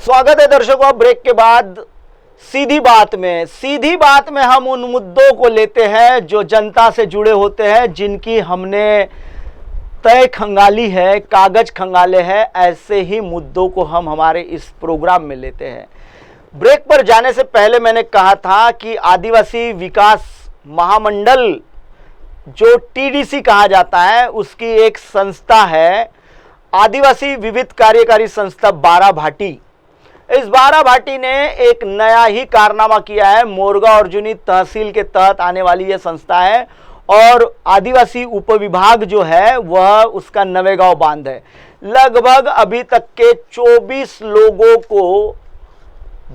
स्वागत है दर्शकों। ब्रेक के बाद सीधी बात में हम उन मुद्दों को लेते हैं जो जनता से जुड़े होते हैं, जिनकी हमने तय खंगाली है, कागज खंगाले हैं। ऐसे ही मुद्दों को हम हमारे इस प्रोग्राम में लेते हैं। ब्रेक पर जाने से पहले मैंने कहा था कि आदिवासी विकास महामंडल जो टीडीसी कहा जाता है, उसकी एक संस्था है आदिवासी विविध कार्यकारी संस्था बाराभाटी। इस बाराभाटी ने एक नया ही कारनामा किया है। मोरगा अर्जुनी तहसील के तहत आने वाली यह संस्था है और आदिवासी उपविभाग जो है वह उसका नवेगांव बांध है। लगभग अभी तक के 24 लोगों को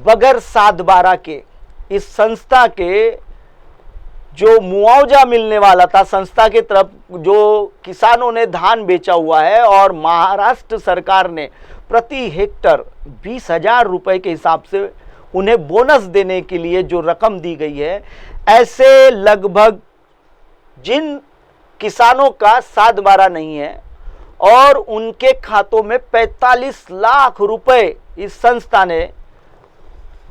बगैर सात बारह के इस संस्था के जो मुआवजा मिलने वाला था, संस्था की तरफ जो किसानों ने धान बेचा हुआ है और महाराष्ट्र सरकार ने प्रति हेक्टर 20,000 रुपए के हिसाब से उन्हें बोनस देने के लिए जो रकम दी गई है, ऐसे लगभग जिन किसानों का 7/12 नहीं है और उनके खातों में 45 लाख रुपए इस संस्था ने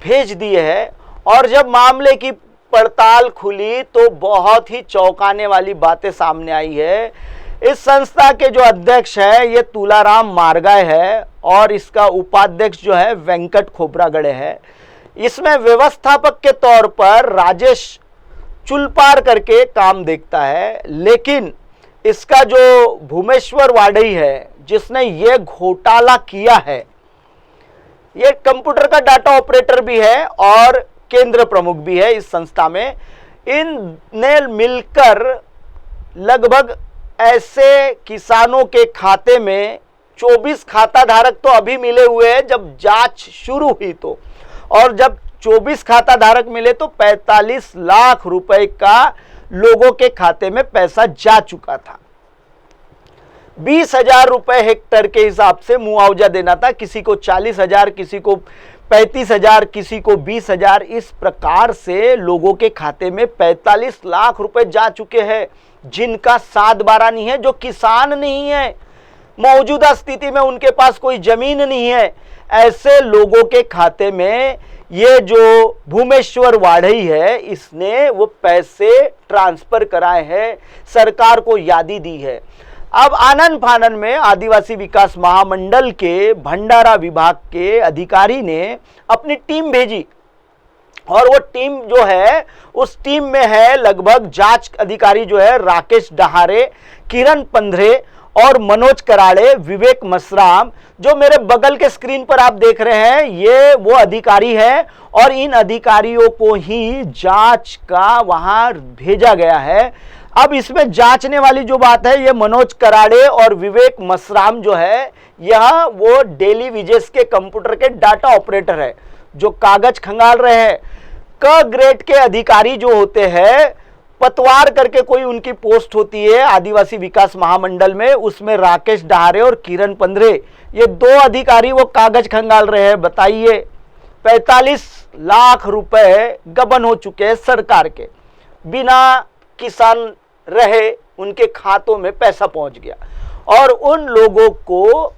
भेज दिए हैं। और जब मामले की पड़ताल खुली तो बहुत ही चौंकाने वाली बातें सामने आई है। इस संस्था के जो अध्यक्ष है ये तुलाराम मारगाय है और इसका उपाध्यक्ष जो है वेंकट खोब्रागड़े है। इसमें व्यवस्थापक के तौर पर राजेश चुलपार करके काम देखता है, लेकिन इसका जो भूमेश्वर वाडई है जिसने ये घोटाला किया है, ये कंप्यूटर का डाटा ऑपरेटर भी है और केंद्र प्रमुख भी है इस संस्था में। इनने मिलकर लगभग ऐसे किसानों के खाते में 24 खाता धारक तो अभी मिले हुए हैं जब जांच शुरू हुई तो, और जब 24 खाता धारक मिले तो 45 लाख रुपए का लोगों के खाते में पैसा जा चुका था। 20,000 रुपए हेक्टर के हिसाब से मुआवजा देना था, किसी को 40,000, किसी को 35,000, किसी को 20,000। इस प्रकार से लोगों के खाते में 45 लाख रुपए जा चुके हैं, जिनका 7/12 नहीं है, जो किसान नहीं है, मौजूदा स्थिति में उनके पास कोई जमीन नहीं है। ऐसे लोगों के खाते में ये जो भूमेश्वर वाढ़ई है, इसने वो पैसे ट्रांसफर कराए हैं, सरकार को यादी दी है। अब आनन फानन में आदिवासी विकास महामंडल के भंडारा विभाग के अधिकारी ने अपनी टीम भेजी और वो टीम जो है, उस टीम में है लगभग जांच अधिकारी जो है राकेश डहारे, किरण पंधरे और मनोज कराड़े, विवेक मसराम। जो मेरे बगल के स्क्रीन पर आप देख रहे हैं, ये वो अधिकारी है और इन अधिकारियों को ही जांच का वहां भेजा गया है। अब इसमें जांचने वाली जो बात है, ये मनोज कराड़े और विवेक मसराम जो है, यह वो डेली विजेस के कंप्यूटर के डाटा ऑपरेटर है जो कागज खंगाल रहे हैं। क ग्रेड के अधिकारी जो होते हैं, पतवार करके कोई उनकी पोस्ट होती है आदिवासी विकास महामंडल में, उसमें राकेश डहारे और किरण पंधरे, ये 2 अधिकारी वो कागज खंगाल रहे हैं। बताइए, 45 लाख रुपए गबन हो चुके हैं सरकार के, बिना किसान रहे उनके खातों में पैसा पहुंच गया और उन लोगों को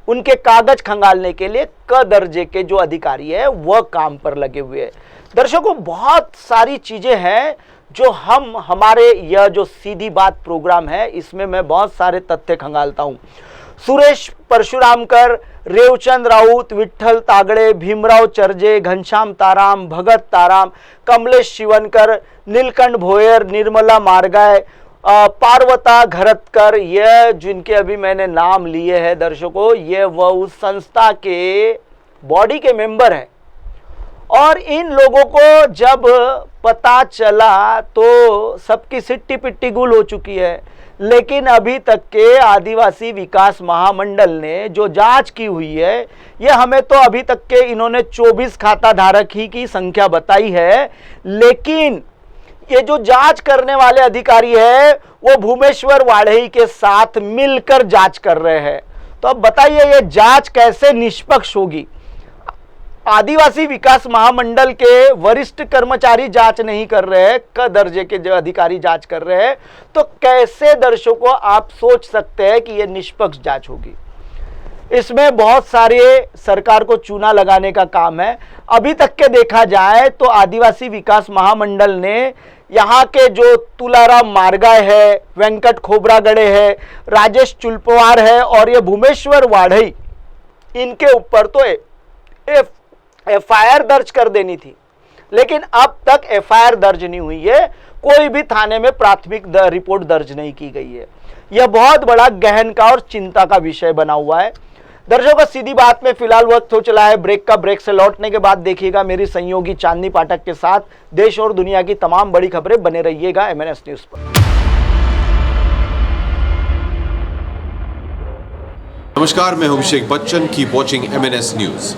उनके कागज खंगालने के लिए क दर्जे के जो अधिकारी है वह काम पर लगे हुए हैं। दर्शकों, बहुत सारी चीजें हैं जो हम हमारे यह जो सीधी बात प्रोग्राम है इसमें मैं बहुत सारे तथ्य खंगालता हूं। सुरेश परशुरामकर, रेवचंद राउत, विठ्ठल तागड़े, भीमराव चर्जे, घनश्याम ताराम, भगत ताराम, कमलेश शिवनकर, नीलकंठ भोयर, निर्मला मारगाय, पार्वता घरतकर, ये जिनके अभी मैंने नाम लिए हैं दर्शकों, ये वह उस संस्था के बॉडी के मेंबर हैं। और इन लोगों को जब पता चला तो सबकी सिट्टी पिट्टी गुल हो चुकी है, लेकिन अभी तक के आदिवासी विकास महामंडल ने जो जांच की हुई है, ये हमें तो अभी तक के इन्होंने 24 खाता धारक ही की संख्या बताई है, लेकिन ये जो जांच करने वाले अधिकारी है वो भूमेश्वर वाढ़ई के साथ मिलकर जांच कर रहे हैं। तो अब बताइए, ये जांच कैसे निष्पक्ष होगी? आदिवासी विकास महामंडल के वरिष्ठ कर्मचारी जांच नहीं कर रहे हैं, क दर्जे के जो अधिकारी जांच कर रहे हैं, तो कैसे दर्शकों आप सोच सकते हैं कि यह निष्पक्ष जांच होगी? इसमें बहुत सारे सरकार को चूना लगाने का काम है। अभी तक के देखा जाए तो आदिवासी विकास महामंडल ने यहाँ के जो तुलाराम मारगाय है, वेंकट खोबरागड़े है, राजेश चुलपवार है और ये भूमेश्वर वाढ़ई, इनके ऊपर तो एफआईआर दर्ज कर देनी थी, लेकिन अब तक एफआईआर दर्ज नहीं हुई है। कोई भी थाने में प्राथमिक रिपोर्ट दर्ज नहीं की गई है। यह बहुत बड़ा गहन का और चिंता का विषय बना हुआ है। दर्शकों, सीधी बात में फिलहाल वक्त हो चला है ब्रेक का। ब्रेक से लौटने के बाद देखिएगा मेरी सहयोगी चांदनी पाठक के साथ देश और दुनिया की तमाम बड़ी खबरें। बने रहिएगा एमएनएस न्यूज पर। नमस्कार, मैं हूं Abhishek Bachchan. Keep watching MNS news.